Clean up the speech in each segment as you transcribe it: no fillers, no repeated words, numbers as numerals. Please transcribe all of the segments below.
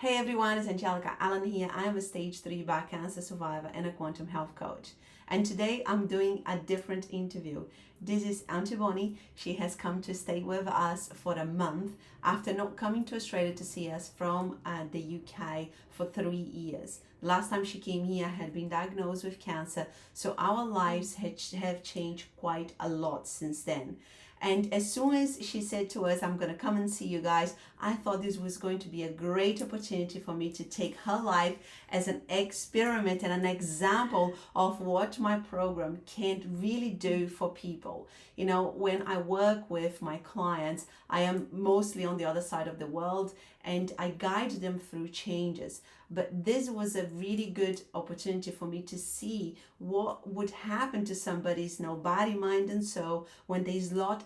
Hey everyone, it's 𝗕𝗢𝗢𝗓𝗖𝗓 here. I am a stage 3 back cancer survivor and a quantum health coach. And today I'm doing a different interview. This is Auntie Bonnie. She has come to stay with us for a month after not coming to Australia to see us from the UK for 3 years. Last time she came here had been diagnosed with cancer, so our lives have changed quite a lot since then. And as soon as she said to us, I'm going to come and see you guys, I thought this was going to be a great opportunity for me to take her life as an experiment and an example of what my program can really do for people. You know, when I work with my clients, I am mostly on the other side of the world and I guide them through changes. But this was a really good opportunity for me to see what would happen to somebody's body, mind, and soul when they slot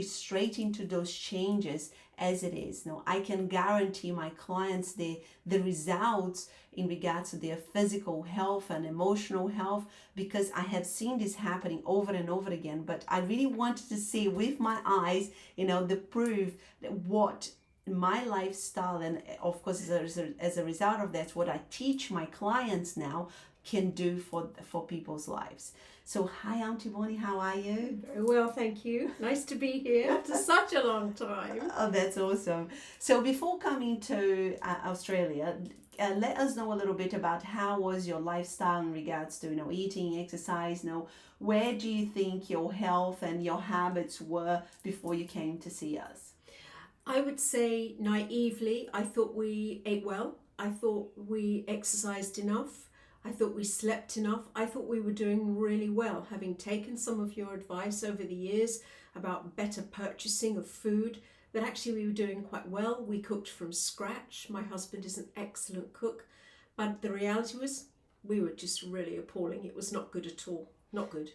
straight into those changes as it is. Now, I can guarantee my clients the results in regards to their physical health and emotional health, because I have seen this happening over and over again. But I really wanted to see with my eyes, the proof that what my lifestyle and of course as a result of that, what I teach my clients now can do for people's lives. So hi Auntie Bonnie, how are you? Very well, thank you. Nice to be here after such a long time. Oh, that's awesome. So before coming to Australia, let us know a little bit about how was your lifestyle in regards to eating, exercise. Where do you think your health and your habits were before you came to see us? I would say naively, I thought we ate well. I thought we exercised enough. I thought we slept enough. I thought we were doing really well, having taken some of your advice over the years about better purchasing of food, that actually we were doing quite well. We cooked from scratch. My husband is an excellent cook, but the reality was we were just really appalling. It was not good at all. Not good.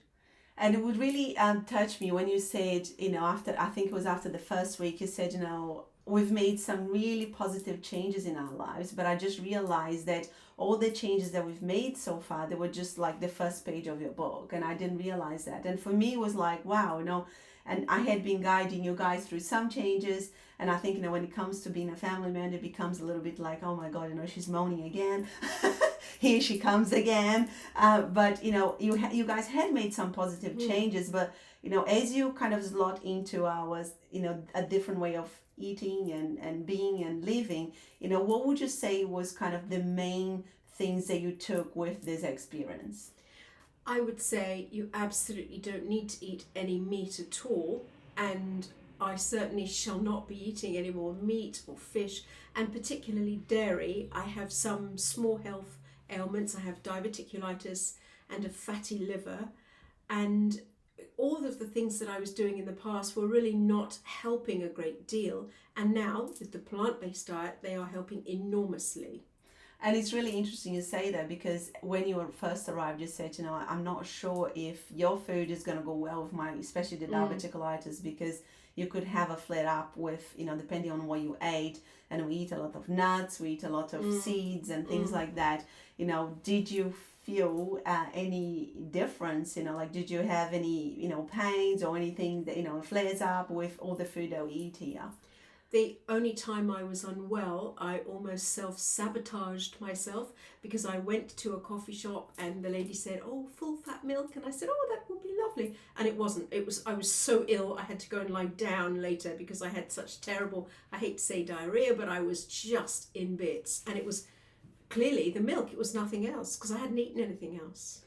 And it would really touch me when you said, I think it was after the first week, you said, we've made some really positive changes in our lives, but I just realized that all the changes that we've made so far, they were just like the first page of your book. And I didn't realize that. And for me, it was like, wow, and I had been guiding you guys through some changes. And I think, when it comes to being a family man, it becomes a little bit like, oh my God, she's moaning again. Here she comes again. But, you guys had made some positive changes. But, as you kind of slot into ours, a different way of eating and being and living, what would you say was kind of the main things that you took with this experience? I would say you absolutely don't need to eat any meat at all, and I certainly shall not be eating any more meat or fish, and particularly dairy. I have some small health ailments. I have diverticulitis and a fatty liver, and all of the things that I was doing in the past were really not helping a great deal, and now with the plant-based diet they are helping enormously. And it's really interesting you say that, because when you first arrived, you said, I'm not sure if your food is going to go well with my, especially the diverticulitis, because you could have a flare up with, depending on what you ate. And we eat a lot of nuts, we eat a lot of seeds and things like that. Did you feel any difference? Did you have any, pains or anything that, flares up with all the food that we eat here? The only time I was unwell, I almost self-sabotaged myself, because I went to a coffee shop and the lady said, oh, full fat milk. And I said, oh, that would be lovely. And it wasn't. I was so ill, I had to go and lie down later because I had such terrible, I hate to say diarrhea, but I was just in bits. And it was clearly the milk. It was nothing else, because I hadn't eaten anything else.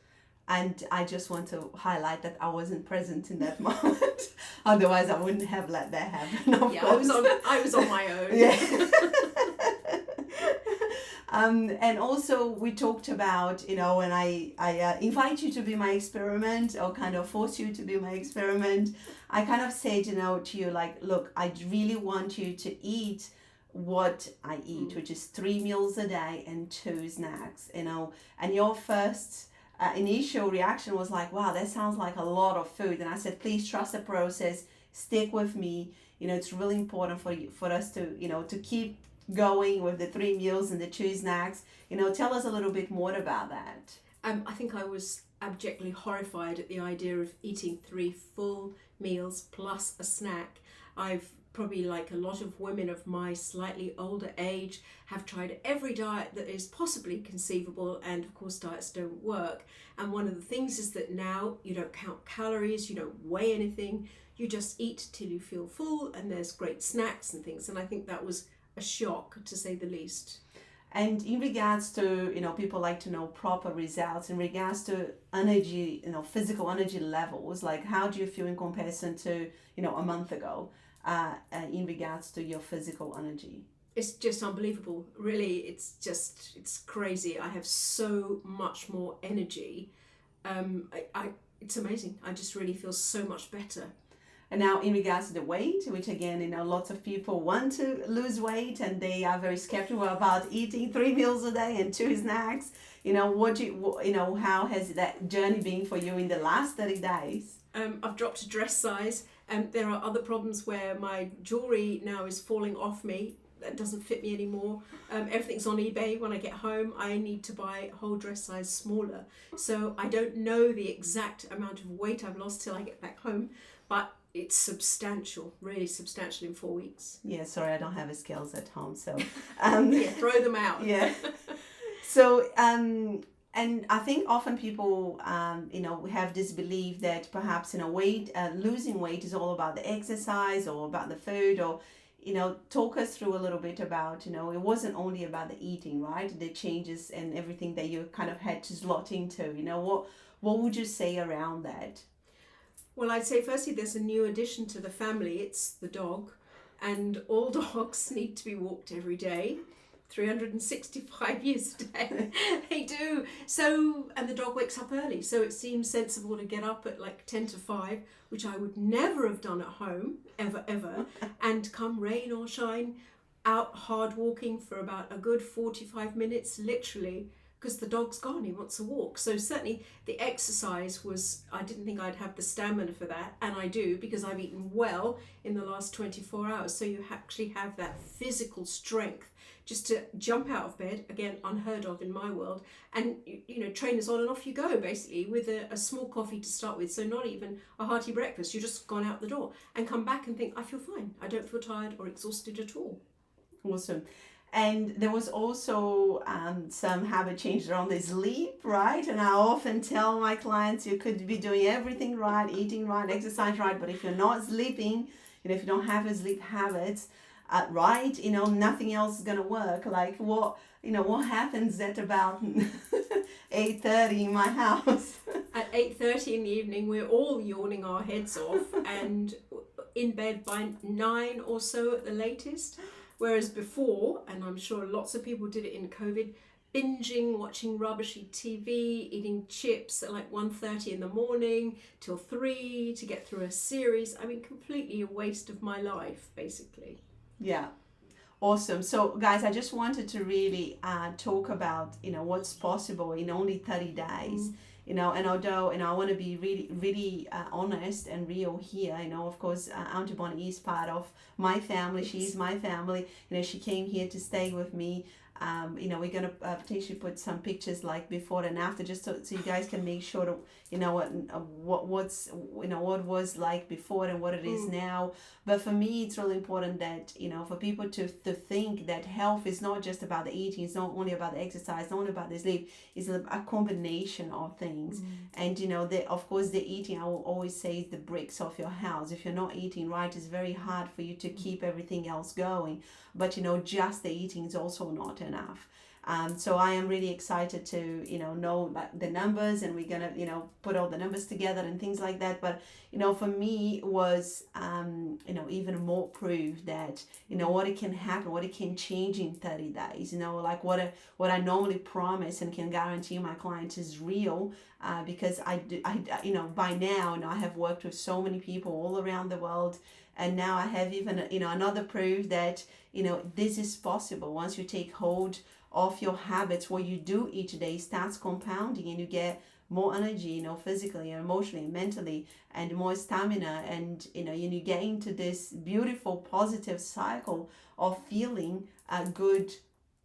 And I just want to highlight that I wasn't present in that moment. Otherwise, I wouldn't have let that happen. Yeah, I was on my own. Yeah. And also we talked about, when I invite you to be my experiment, or kind of force you to be my experiment, I kind of said, to you, like, look, I really want you to eat what I eat, which is 3 meals a day and 2 snacks, and your first initial reaction was like, wow, that sounds like a lot of food. And I said, please trust the process, stick with me. It's really important for us to, to keep going with the 3 meals and the 2 snacks. Tell us a little bit more about that. I think I was abjectly horrified at the idea of eating 3 full meals plus a snack. I've probably like a lot of women of my slightly older age, have tried every diet that is possibly conceivable, and of course diets don't work. And one of the things is that now you don't count calories, you don't weigh anything, you just eat till you feel full, and there's great snacks and things. And I think that was a shock, to say the least. And in regards to, people like to know proper results in regards to energy, physical energy levels, like how do you feel in comparison to, a month ago, in regards to your physical energy? It's just unbelievable. Really, it's crazy. I have so much more energy. It's amazing. I just really feel so much better. And now in regards to the weight, which again, lots of people want to lose weight and they are very skeptical about eating 3 meals a day and 2 snacks. How has that journey been for you in the last 30 days? I've dropped a dress size. There are other problems where my jewellery now is falling off me. That doesn't fit me anymore. Everything's on eBay. When I get home, I need to buy a whole dress size smaller. So I don't know the exact amount of weight I've lost till I get back home, but it's substantial, really substantial in 4 weeks. Yeah, sorry, I don't have a scales at home, so yeah, throw them out. Yeah. So and I think often people have this belief that perhaps losing weight is all about the exercise or about the food, or talk us through a little bit about it wasn't only about the eating, right? The changes and everything that you kind of had to slot into. What would you say around that? Well, I'd say firstly there's a new addition to the family. It's the dog, and all dogs need to be walked every day, 365 years a day. They do. So, and the dog wakes up early, so it seems sensible to get up at like 10 to 5, which I would never have done at home, ever, and come rain or shine, out hard walking for about a good 45 minutes, literally, because the dog's gone, he wants a walk. So certainly the exercise was, I didn't think I'd have the stamina for that, and I do, because I've eaten well in the last 24 hours. So you actually have that physical strength just to jump out of bed, again, unheard of in my world, and trainers on and off you go, basically, with a small coffee to start with. So not even a hearty breakfast, you've just gone out the door and come back and think, I feel fine, I don't feel tired or exhausted at all. Awesome. And there was also some habit changes around the sleep, right? And I often tell my clients, you could be doing everything right, eating right, exercise right, but if you're not sleeping, if you don't have a sleep habits right, nothing else is gonna work. Like what happens at about 8:30 in my house? At 8:30 in the evening, we're all yawning our heads off and in bed by 9 or so at the latest. Whereas before, and I'm sure lots of people did it in COVID, binging, watching rubbishy TV, eating chips at like 1:30 in the morning till 3 to get through a series. I mean, completely a waste of my life, basically. Yeah. Awesome. So guys, I just wanted to really talk about, what's possible in only 30 days. And although, I want to be really, really honest and real here, of course, Auntie Bonnie is part of my family. She's my family. She came here to stay with me. We're going to potentially put some pictures like before and after, just so you guys can make sure to, what was like before and what it is now. But for me, it's really important that, for people to think that health is not just about the eating, it's not only about the exercise, not only about the sleep, it's a combination of things. And, of course, the eating, I will always say, is the bricks of your house. If you're not eating right, it's very hard for you to keep everything else going. But, just the eating is also not enough. So I am really excited to, know the numbers, and we're going to, put all the numbers together and things like that. But, for me it was, even more proof that, what it can happen, what it can change in 30 days, like what I normally promise and can guarantee my clients is real, because I by now, I have worked with so many people all around the world. And now I have even, another proof that, this is possible. Once you take hold of your habits, what you do each day starts compounding, and you get more energy, physically and emotionally and mentally, and more stamina, and you get into this beautiful positive cycle of feeling good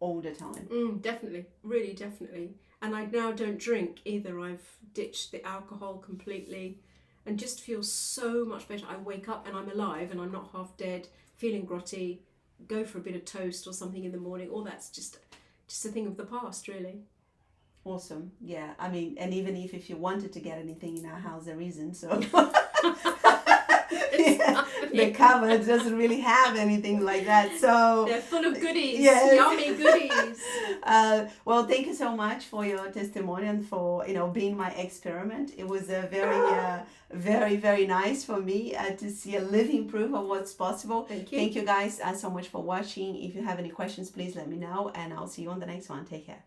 all the time. Definitely, really definitely. And I now don't drink either. I've ditched the alcohol completely and just feel so much better. I wake up and I'm alive and I'm not half dead, feeling grotty, go for a bit of toast or something in the morning. All that's just a thing of the past, really. Awesome. Yeah. I mean, and even if you wanted to get anything in our house, there isn't. So the cupboard doesn't really have anything like that. So they're full of goodies. Yes. Yummy goodies. Well, thank you so much for your testimony and for being my experiment. It was a very very nice for me to see a living proof of what's possible. Thank you. Thank you guys so much for watching. If you have any questions, please let me know, and I'll see you on the next one. Take care.